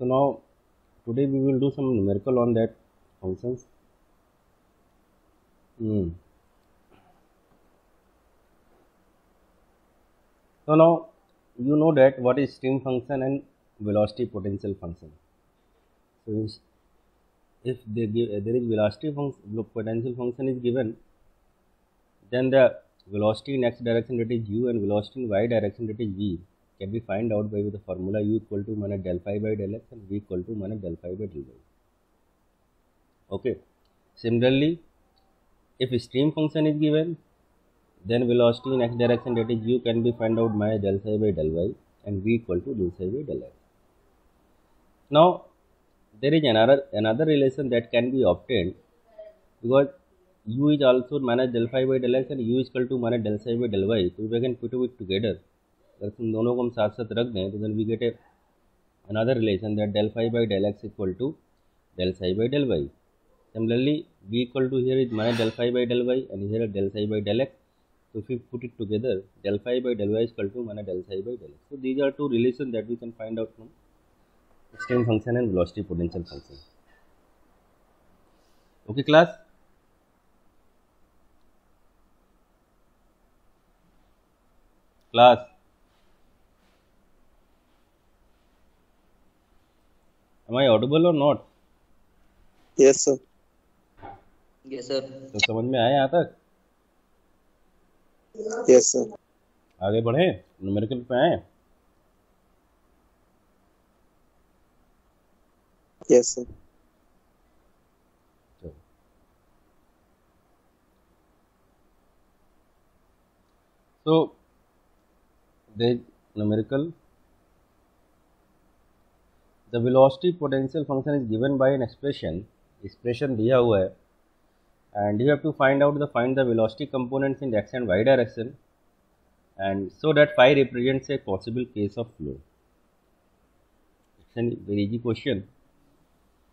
So now today we will do some numerical on that functions. So now you know that what is stream function and velocity potential function. So if they give, there is velocity function, potential function is given, then the velocity in x direction, that is u, and velocity in y direction, that is v, can be find out by the formula u equal to minus del phi by del x and v equal to minus del phi by del y. Okay. Similarly, if stream function is given, then velocity in x direction, that is u, can be find out minus del psi by del y and v equal to del psi by del x. Now there is another relation that can be obtained, because u is also minus del phi by del x and u is equal to minus del psi by del y. So if we can put it together, अगर तुम दोनों को हम साथ साथ रख दें तो then we get another relation that del phi by del x equal to del psi by del y. Similarly, v equal to here is minus del phi by del y and here del psi by del x. So if we put it together, del phi by del y is equal to minus del psi by del x. So these are two relations that we can find out from stream function and velocity potential function. Okay, class. Am I audible or not? Yes, sir. Yes, sir. तो समझ में आया यहाँ तक? Yes, sir. आगे बढ़े, numerical पे आए? Yes, sir. So the numerical, the velocity potential function is given by an expression दिया हुआ है, and you have to find the velocity components in the x and y direction, and so that phi represents a possible case of flow. It's a very easy question.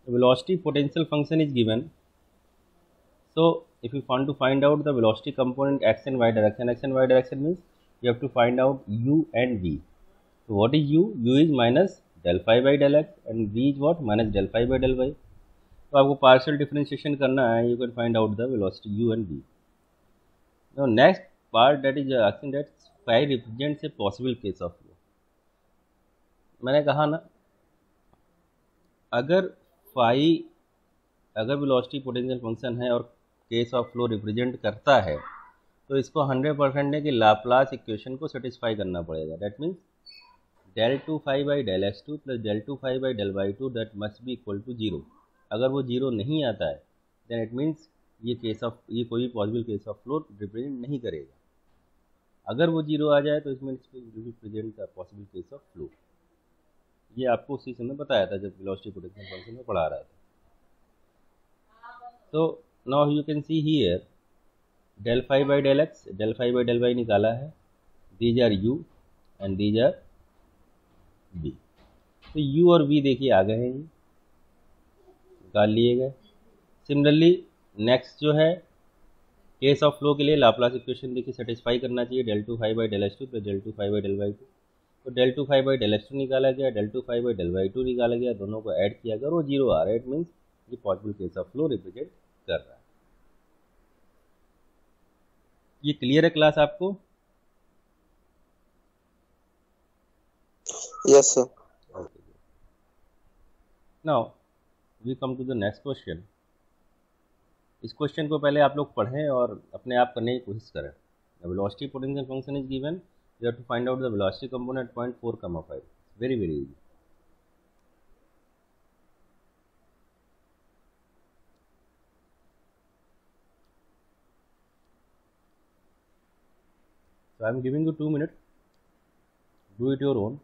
The velocity potential function is given. So if you want to find out the velocity component x and y direction means you have to find out u and v. So what is u? U is minus del phi by del x and v is what? Minus del phi by del y. तो आपको partial differentiation करना है, you can find out the velocity u and v. Now next part, that is asking that phi represents a possible case of flow. मैंने कहा ना, अगर velocity potential function है और केस ऑफ फ्लो रिप्रेजेंट करता है, तो इसको 100% है कि लाप्लास इक्वेशन को सेटिस्फाई करना पड़ेगा. That means del 2 phi by del x2 plus del 2 phi by del y2 that must be equal to 0. अगर वो 0 नहीं आता है, देन इट मीन्स ये कोई भी possible case of flow represent नहीं करेगा. अगर वो 0 आ जाए तो इसमें represent the possible case of flow. ये आपको उसी समय बताया था जब वेलोसिटी पोटेंशियल फंक्शन में पढ़ा रहा था. तो now you can see here del phi by del x, del phi by del y निकाला है. These are u and these are v. तो u और v देखिए आ गए हैं, निकाल लिए गए. सिमिलरली नेक्स्ट जो है केस ऑफ फ्लो के लिए लाप्लास इक्वेशन देखिए सेटिस्फाई करना चाहिए. del 2 phi by del x2 plus del 2 phi by del y2. तो del 2 phi by del x2 निकाला गया, del 2 phi by del y2 निकाला गया, दोनों को ऐड किया. अगर वो 0 आ रहा है, इट मीन्स ये possible case of flow represent कर रहा है. ये क्लियर है क्लास आपको? Yes, sir. Okay. Now we come to the next question. इस क्वेश्चन को पहले आप लोग पढ़ें और अपने आप करने की कोशिश करें. The velocity potential function is given. You have to find out the velocity component at point 4, 5. Very easy. So I am giving you 2 minutes. Do it your own.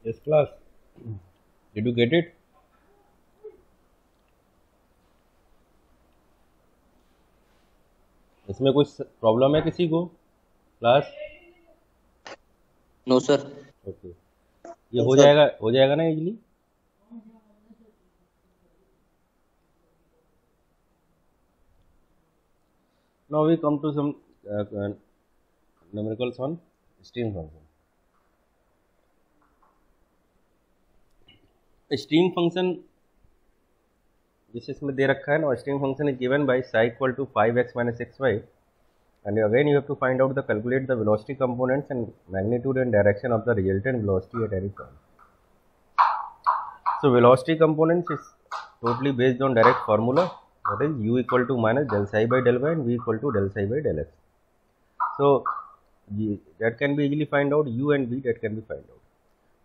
Yes, class. Did you get it? इसमें कुछ problem है किसी को class? No, sir. Okay, ये Yes, हो sir. जाएगा ना easily? Now we come to some numericals on stream function. Stream function जिस इसमें दे रखा है ना, stream function is given by psi equal to 5x minus xy, and again you have to find out the calculate the velocity components and magnitude and direction of the resultant velocity at any point. So velocity components is totally based on direct formula, that is u equal to minus del psi by del y and v equal to del psi by del x. So that can be easily find out, u and v that can be find out.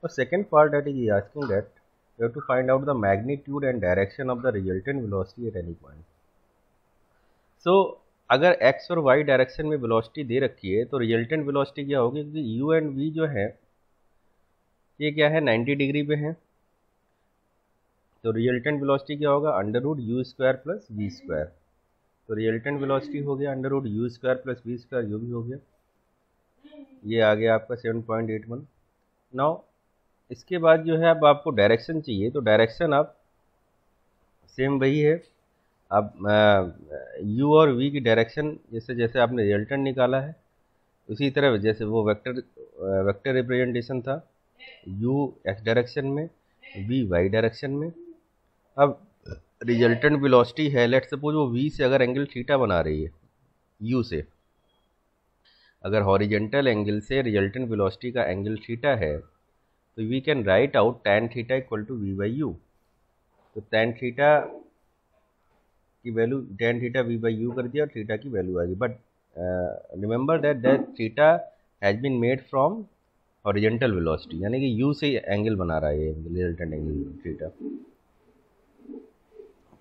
The second part that is asking that you have to find out the magnitude and direction of the resultant velocity at any point. So अगर x और y direction में velocity दे रखी है तो resultant velocity क्या होगी, क्योंकि u and v जो है ये क्या है 90 डिग्री पे है, तो रिजल्टेंट वेलोसिटी क्या होगा under root u square plus v square. तो रिजल्टेंट वेलोसिटी हो गया under root u square plus v square, जो भी हो गया ये आ गया आपका 7.81. नाउ इसके बाद जो है अब आपको डायरेक्शन चाहिए, तो डायरेक्शन आप सेम वही है. अब u और v की डायरेक्शन जैसे जैसे आपने रिजल्टेंट निकाला है उसी तरह जैसे वो वेक्टर रिप्रेजेंटेशन था, u x डायरेक्शन में v y डायरेक्शन में. अब रिजल्टेंट वेलोसिटी है, लेट सपोज वो v से अगर एंगल थीटा बना रही है u से, अगर हॉरिजेंटल एंगल से रिजल्टेंट वेलोसिटी का एंगल थीटा है तो we can write out tan theta equal to v by u. तो tan थीटा की value tan theta v by u कर दिया और थीटा की वैल्यू आ गई. But remember that theta has been made from horizontal velocity, यानी कि u से एंगल बना रहा है ये रिजल्टेंट एंगल थीटा.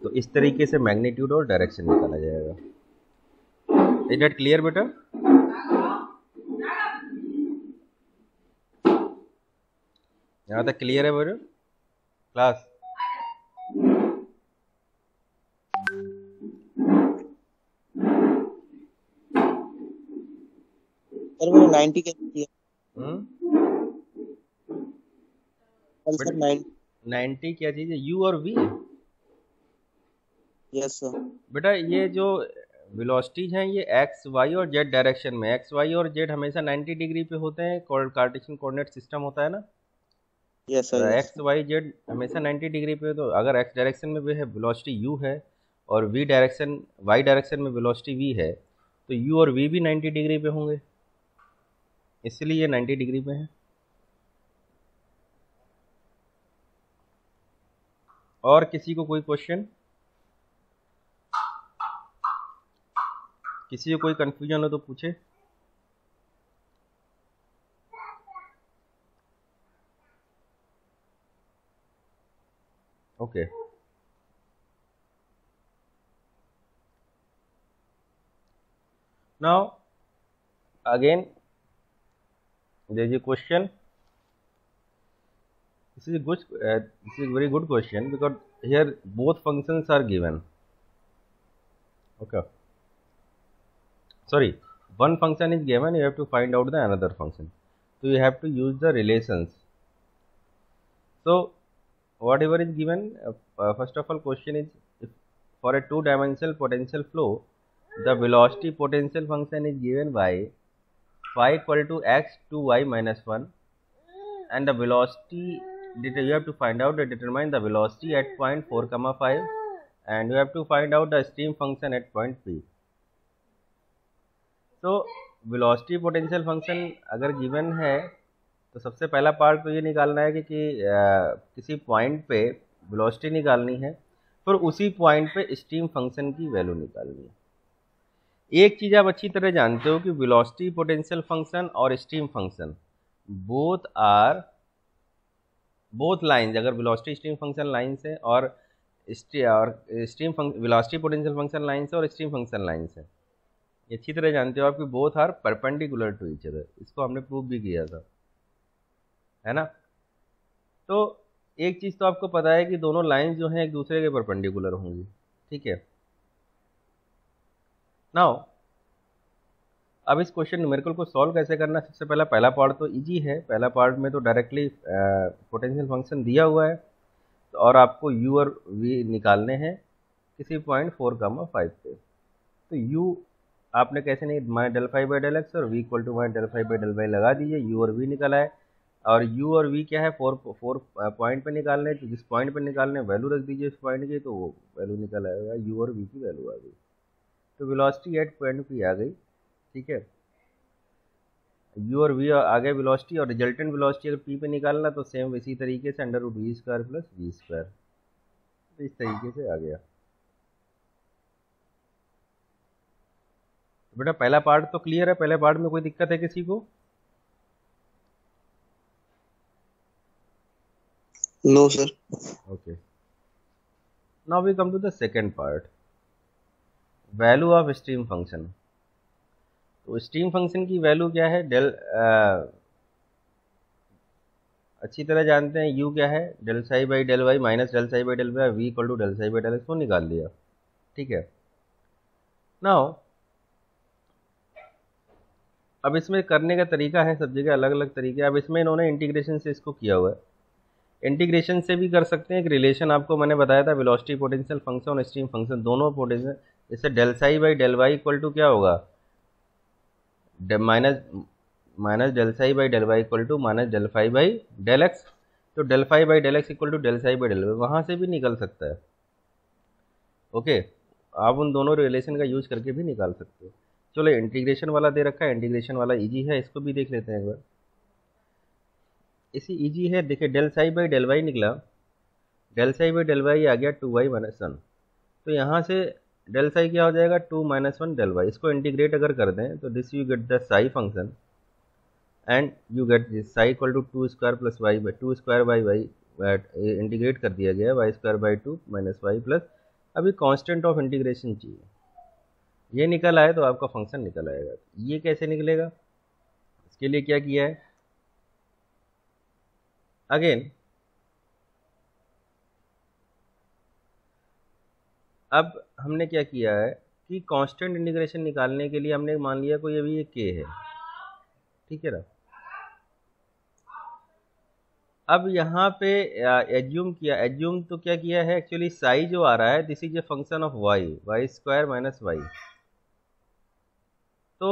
तो इस तरीके से मैग्नीट्यूड और डायरेक्शन निकाला जाएगा. इज दैट क्लियर बेटा? यहाँ तक क्लियर है बेटा क्लास? सर वो 90 के लिए सर 90 क्या चीज़ है, u और v? Yes sir. बेटा ये जो वेलोसिटीज हैं ये x, y और z डायरेक्शन में, x, y और z हमेशा 90 डिग्री पे होते हैं, कार्टेशियन कोऑर्डिनेट सिस्टम होता है ना. Yes sir. x, y, z हमेशा 90 डिग्री पे, तो अगर x डायरेक्शन में भी है वेलोसिटी u है और y डायरेक्शन में वेलोसिटी v है, तो u और v भी 90 डिग्री पे होंगे, इसलिए ये 90 डिग्री पे है. और किसी को कोई क्वेश्चन, किसी को कोई कंफ्यूजन हो तो पूछे. Okay now again there is a question. This is a very good question because here both functions are given. Okay, sorry, one function is given, you have to find out the another function, so you have to use the relations. So whatever is given, first of all question is, if for a two-dimensional potential flow the velocity potential function is given by phi equal to x to y minus 1, and the velocity you have to find out and determine the velocity at point 4 comma 5, and you have to find out the stream function at point p. तो velocity potential function अगर given है तो सबसे पहला part तो ये निकालना है कि किसी पॉइंट पे वेलोसिटी निकालनी है, फिर उसी पॉइंट पे स्ट्रीम फंक्शन की वैल्यू निकालनी है. एक चीज़ आप अच्छी तरह जानते हो कि वेलोसिटी पोटेंशियल फंक्शन और स्ट्रीम फंक्शन बोथ लाइंस, अगर वेलोसिटी स्ट्रीम फंक्शन लाइंस है और stream velocity potential function lines है और स्ट्रीम फंक्शन लाइंस है, ये अच्छी तरह जानते हो आपकी both are perpendicular to each other. इसको हमने प्रूव भी किया था, है ना. तो एक चीज़ तो आपको पता है कि दोनों लाइंस जो हैं एक दूसरे के परपेंडिकुलर होंगी, ठीक है। नाउ अब इस क्वेश्चन न्यूमेरिकल को सॉल्व कैसे करना है, सबसे पहला पार्ट तो इजी है। पहला पार्ट में तो डायरेक्टली पोटेंशियल फंक्शन दिया हुआ है और आपको u और v निकालने हैं किसी पॉइंट 4,5 पे। तो u आपने कैसे नहीं, minus del phi by del x और v equal to minus del phi by del y लगा दीजिए, u और v निकल आए। और u और v क्या है, फोर पॉइंट पे निकालने, तो जिस पॉइंट पे निकालने वैल्यू रख दीजिए उस पॉइंट की, तो वो वैल्यू निकल आएगा, u और v की वैल्यू आ गई। तो वेलोसिटी एट पॉइंट पी आ गई, ठीक है। u और v आ गए वेलोसिटी, और रिजल्टेंट वेलोसिटी अगर p पे निकालना तो सेम इसी तरीके से under root v square plus v square, तो इस तरीके से आ गया। बेटा पहला पार्ट तो क्लियर है, पहले पार्ट में कोई दिक्कत है किसी को? No sir. Okay, now we come to the second part, value of stream function. तो स्ट्रीम फंक्शन की वैल्यू क्या है, अच्छी तरह जानते हैं, u क्या है, del psi by del y minus del psi by del y, v equal to del psi by del x, को निकाल लिया, ठीक है। नाउ अब इसमें करने का तरीका है, सब जगह अलग अलग तरीके। अब इसमें इन्होंने इंटीग्रेशन से इसको किया हुआ है, इंटीग्रेशन से भी कर सकते हैं। एक रिलेशन आपको मैंने बताया था, वेलोसिटी पोटेंशियल फंक्शन और स्ट्रीम फंक्शन दोनों पोटेंशियल, इससे del psi by del y equal to क्या होगा, minus del psi by del y equal to minus del phi by del x. तो del phi by del x equal to del psi by del y वहाँ से भी निकल सकता है, okay. आप उन दोनों रिलेशन का यूज करके भी निकाल सकते हो। चलो इंटीग्रेशन वाला दे रखा है, इंटीग्रेशन वाला इजी है, इसको भी देख लेते हैं एक बार। इसी इजी है, देखिए del psi by del y निकला, del psi by del y आ गया 2y माइनस 1। तो यहाँ से डेल साई क्या हो जाएगा, 2 माइनस 1 डेल वाई। इसको इंटीग्रेट अगर कर दें तो this you get the psi function and you get this psi equal to 2 square plus y by 2 square by y, integrate कर दिया गया, y square by 2 minus y plus, अभी constant of integration चाहिए, ये निकल आए तो आपका फंक्शन निकल आएगा। ये कैसे निकलेगा, इसके लिए क्या किया है, अगेन अब हमने क्या किया है कि कांस्टेंट इंटीग्रेशन निकालने के लिए हमने मान लिया कोई अभी ये k है, ठीक है ना। अब यहाँ पे एज्यूम किया, एज्यूम तो क्या किया है, एक्चुअली साई जो आ रहा है this is a function of y square minus y. तो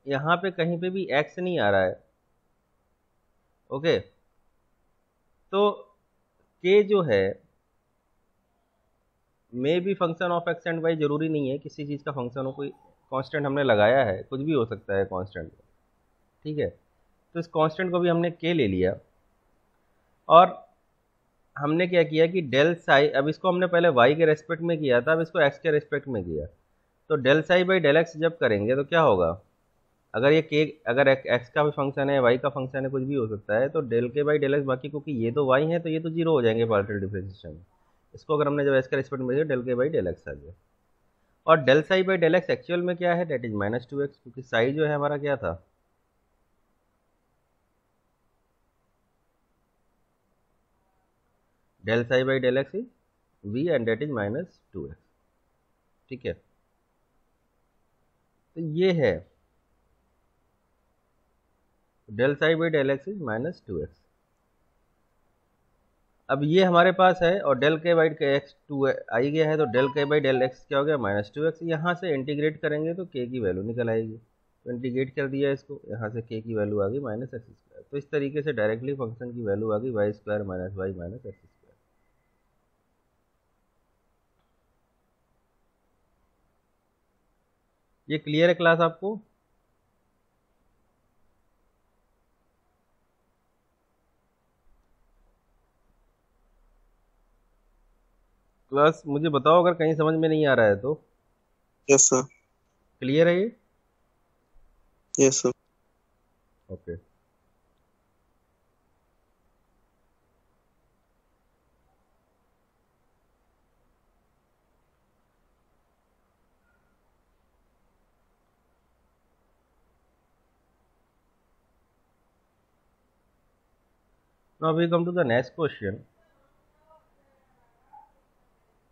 यहाँ पे कहीं पे भी x नहीं आ रहा है, ओके। तो k जो है मे भी function of x and y, जरूरी नहीं है किसी चीज़ का फंक्शन हो, कोई कांस्टेंट हमने लगाया है, कुछ भी हो सकता है कांस्टेंट, ठीक है। तो इस कांस्टेंट को भी हमने k ले लिया, और हमने क्या किया कि डेल साई, अब इसको हमने पहले y के रेस्पेक्ट में किया था, अब इसको x के रेस्पेक्ट में किया। तो del psi by del x जब करेंगे तो क्या होगा, अगर ये k, अगर x का भी फंक्शन है, y का फंक्शन है, कुछ भी हो सकता है, तो डेल के बाई डेल एक्स, बाकी क्योंकि ये तो y है तो ये तो जीरो हो जाएंगे पार्शियल डिफरेंशिएशन। इसको अगर हमने जब x का रेस्पेक्ट में दिया, डेल के बाई डेल एक्स आ गया। और del psi by del x actual में क्या है, डेट इज माइनस 2x, क्योंकि साई जो है हमारा क्या था, del psi by del x is v and that is minus 2x, ठीक है। तो ये है del psi by del x is minus 2x। अब ये हमारे पास है, और डेल के बाई के एक्स 2 आई गया है, तो डेल के बाई डेल एक्स क्या हो गया, माइनस 2x। यहाँ से इंटीग्रेट करेंगे तो k की वैल्यू निकल आएगी, तो इंटीग्रेट कर दिया इसको, यहाँ से k की वैल्यू आ गई माइनस एक्स स्क्वायर। तो इस तरीके से डायरेक्टली फंक्शन की वैल्यू आ गई y square minus y minus x square. ये क्लियर है क्लास आपको? क्लास मुझे बताओ अगर कहीं समझ में नहीं आ रहा है तो। Yes sir. क्लियर है ये? Yes sir. Okay, Now we come to the next question.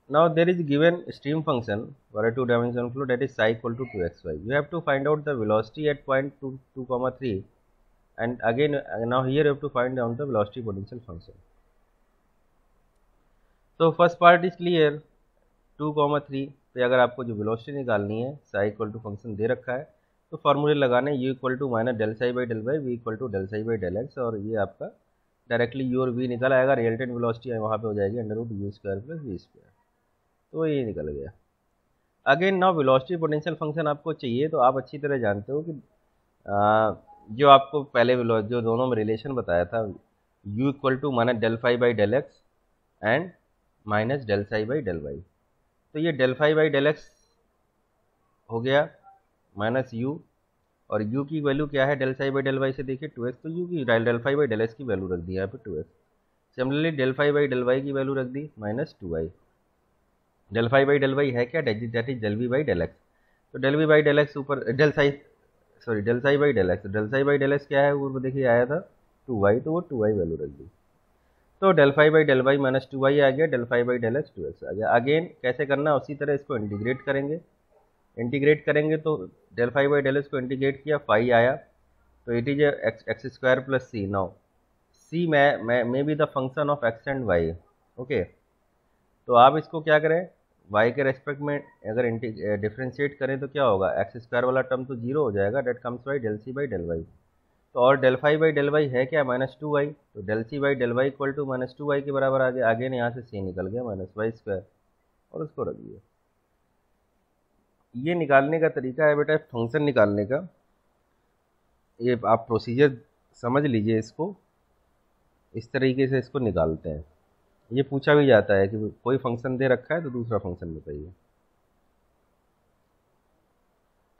Now there is given stream function for a two-dimensional flow that is psi equal to 2xy. You have to find out the velocity at point 2, 3, and again now here you have to find out the velocity potential function. So first part is clear. 2, 3 पे अगर आपको जो velocity निकालनी है psi equal to function दे रखा है तो फॉर्मूले लगाने u equal to minus del psi by del y v equal to del psi by del x और ये आपका डायरेक्टली u और v निकल आएगा। रिजल्टेंट वेलोसिटी वहाँ पे हो जाएगी under root u square plus v square, तो ये निकल गया। Again now velocity potential function आपको चाहिए तो आप अच्छी तरह जानते हो कि जो आपको पहले जो दोनों में रिलेशन बताया था u equal to minus del phi by del x and minus del psi by del y, तो ये del phi by del x हो गया माइनस यू और u की वैल्यू क्या है del psi by del y से देखिए 2x, तो u की del phi by del x की वैल्यू रख दी यहाँ पे 2x। Similarly del phi by del y की वैल्यू रख दी minus 2y। Del phi by del y है क्या, that is del v by del x, तो del v by del x ऊपर del psi by del x, del psi by del x क्या है वो देखिए आया था 2y, तो वो 2y वैल्यू रख दी, तो del phi by del y minus 2y आ गया, del phi by del x 2x आ गया। अगेन कैसे करना, उसी तरह इसको इंटीग्रेट करेंगे तो del phi by del x को इंटीग्रेट किया, फाई आया, तो it is x square plus c. Now c may be the function of x and y, okay. तो आप इसको क्या करें, y के रेस्पेक्ट में अगर डिफ्रेंशिएट करें तो क्या होगा, एक्स स्क्वायर वाला टर्म तो जीरो हो जाएगा, that comes by del c by del y. तो और del phi by del y है क्या, माइनस 2y, तो del c by del y equal to minus 2y के बराबर आ गया। आगे यहाँ से c निकल गया माइनस वाई स्क्वायर और उसको रख दिया। ये निकालने का तरीका है बेटा फंक्शन निकालने का, ये आप प्रोसीजर समझ लीजिए, इसको इस तरीके से इसको निकालते हैं। ये पूछा भी जाता है कि कोई फंक्शन दे रखा है तो दूसरा फंक्शन बताइए।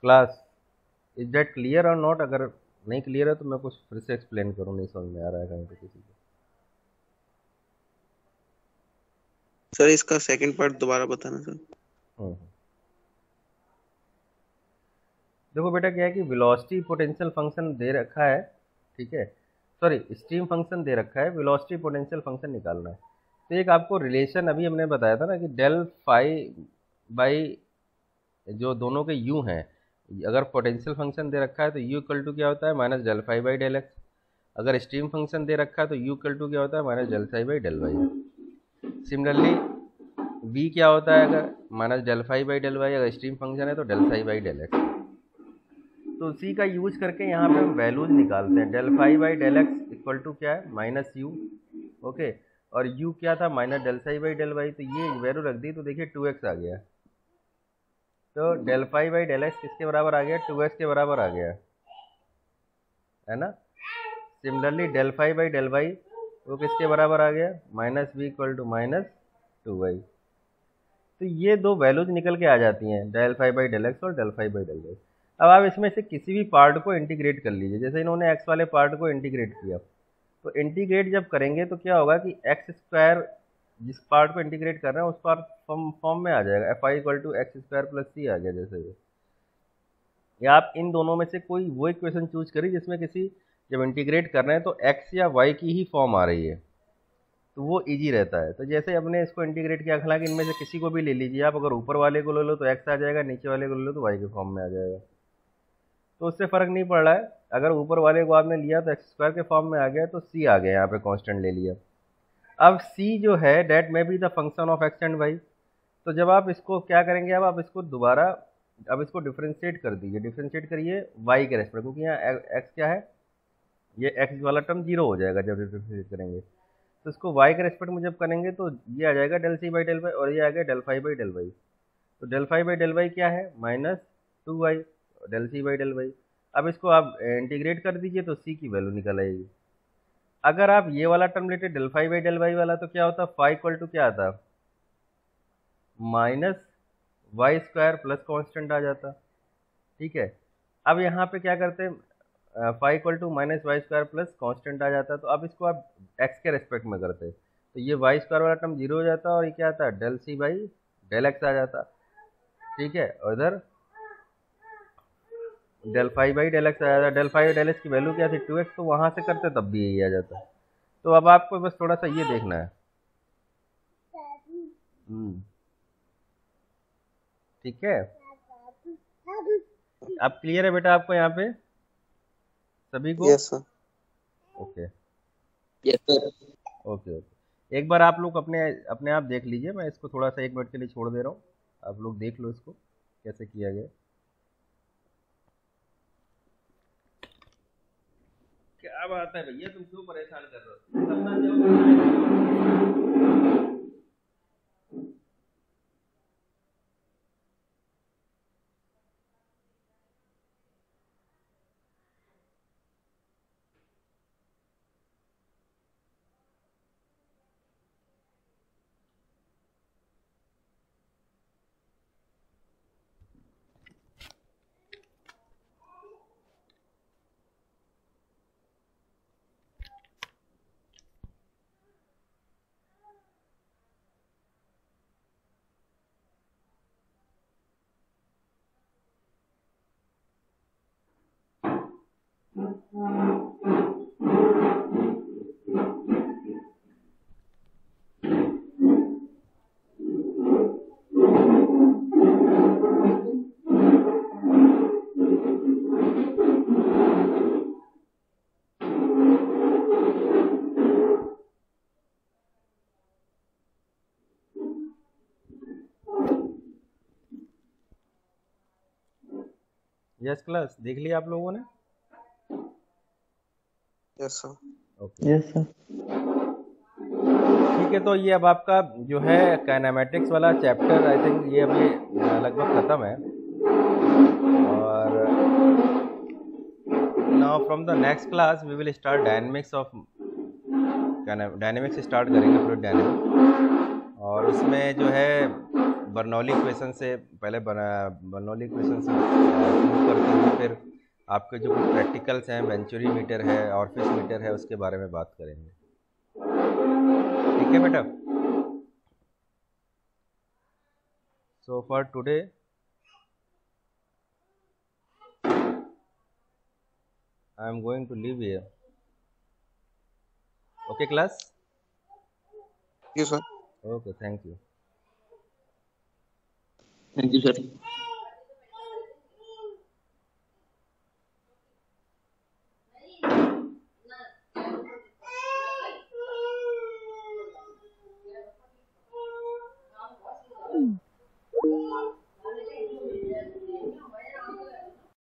क्लास इज दैट क्लियर और नॉट, अगर नहीं क्लियर है तो मैं कुछ फिर से एक्सप्लेन करूँ, नहीं समझ में आ रहा है कहीं पे किसी को। सर इसका सेकंड पार्ट दोबारा बताना सर। देखो बेटा क्या है कि वेलोसिटी पोटेंशियल फंक्शन दे रखा है, ठीक है, सॉरी स्ट्रीम फंक्शन दे रखा है, वेलोसिटी पोटेंशियल फंक्शन निकालना है। तो एक आपको रिलेशन अभी हमने बताया था ना कि डेल फाई बाई जो दोनों के u हैं, अगर पोटेंशियल फंक्शन दे रखा है तो u इक्वल टू क्या होता है, minus del phi by del x. अगर स्ट्रीम फंक्शन दे रखा है तो u इक्वल टू क्या होता है, minus del phi by del y. Similarly v क्या होता है, अगर minus del phi by del y, अगर स्ट्रीम फंक्शन है तो del phi by del x. तो उसी का यूज करके यहाँ पे हम वैल्यूज निकालते हैं। Del phi by del x equal to क्या है, माइनस यू, ओके, और u क्या था, minus del psi by del y, तो ये वैल्यू रख दी तो देखिए 2x आ गया। तो del phi by del x किसके बराबर आ गया, 2x के बराबर आ गया, है ना। Similarly del phi by del y वो किसके बराबर आ गया, minus v equal to minus 2y। तो ये दो वैल्यूज निकल के आ जाती हैं, del phi by del x और del phi by del y. अब आप इसमें से किसी भी पार्ट को इंटीग्रेट कर लीजिए, जैसे इन्होंने x वाले पार्ट को इंटीग्रेट किया, तो इंटीग्रेट जब करेंगे तो क्या होगा कि एक्स स्क्वायर जिस पार्ट को इंटीग्रेट कर रहे हैं उस पार्ट फॉर्म में आ जाएगा, f i equal to x square plus c आ गया जैसे ये। या आप इन दोनों में से कोई वो इक्वेशन चूज करिए जिसमें किसी जब इंटीग्रेट कर रहे हैं तो एक्स या वाई की ही फॉर्म आ रही है, तो वो इजी रहता है। तो जैसे हमने इसको इंटीग्रेट किया, हालांकि इनमें से किसी को भी ले लीजिए आप, अगर ऊपर वाले को ले लो तो एक्स आ जाएगा, नीचे वाले को ले लो तो वाई के फॉर्म में आ जाएगा, तो उससे फर्क नहीं पड़ रहा है। अगर ऊपर वाले को आपने लिया तो एक्स स्क्वायर के फॉर्म में आ गया, तो सी आ गया, यहाँ पे कांस्टेंट ले लिया। अब सी जो है that may be the function of x and y. तो जब आप इसको क्या करेंगे, अब आप इसको दोबारा अब इसको डिफ्रेंशिएट कर दीजिए, डिफ्रेंशिएट करिए वाई के रेस्पेक्ट, क्योंकि यहाँ एक्स क्या है, ये एक्स वाला टर्म जीरो हो जाएगा जब डिफ्रेंशिएट करेंगे। तो इसको वाई के रेस्पेक्ट में जब करेंगे तो ये आ जाएगा del c by del y, और ये आ गया del phi by del y. तो del phi by del y क्या है, minus 2y del c by del y. अब इसको आप इंटीग्रेट कर दीजिए तो सी की वैल्यू निकल आएगी। अगर आप ये वाला टर्म लेते डेल फाई बाई डेल वाई वाला, तो क्या होता, फाई इक्वल टू क्या आता, minus y square plus constant आ जाता, ठीक है। अब यहाँ पे क्या करते हैं, phi equal to minus y square plus constant आ जाता, तो अब इसको आप एक्स के रेस्पेक्ट में करते, तो ये वाई स्क्वायर वाला टर्म जीरो हो जाता और ये क्या आता है, del c by del x आ जाता, ठीक है। और इधर del phi by del x आ जाता, del phi by del x की वैल्यू क्या थी 2x, तो वहाँ से करते तब भी यही आ जाता। तो अब आपको बस थोड़ा सा ये देखना है। ठीक है, अब क्लियर है बेटा आपको यहाँ पे सभी को? Yes sir. Okay Yes, sir. Okay okay, एक बार आप लोग अपने अपने आप देख लीजिए, मैं इसको थोड़ा सा 1 मिनट के लिए छोड़ दे रहा हूँ, आप लोग देख लो इसको कैसे किया गया। क्या बात है भैया, तुम क्यों परेशान कर रहे हो? करना जो यस क्लास देख लिया आप लोगों ने? Yes sir. Okay yes sir. ठीक है, तो ये अब आपका जो है काइनेमेटिक्स वाला चैप्टर आई थिंक ये अभी लगभग ख़त्म है, और now from the next class we will start dynamics of dynamics start करेंगे, फ्लूइड डायनेमिक्स, और उसमें जो है बर्नौली इक्वेशन से पहले बर्नौली इक्वेशन से प्रूव करते हुए फिर आपके जो कुछ प्रैक्टिकल्स हैं, वेंचुरी मीटर है, ऑर्फिस मीटर है, उसके बारे में बात करेंगे। ठीक है बेटा? So for today I am going to leave here. Okay class? Yes sir. Okay, thank you. Thank you, sir.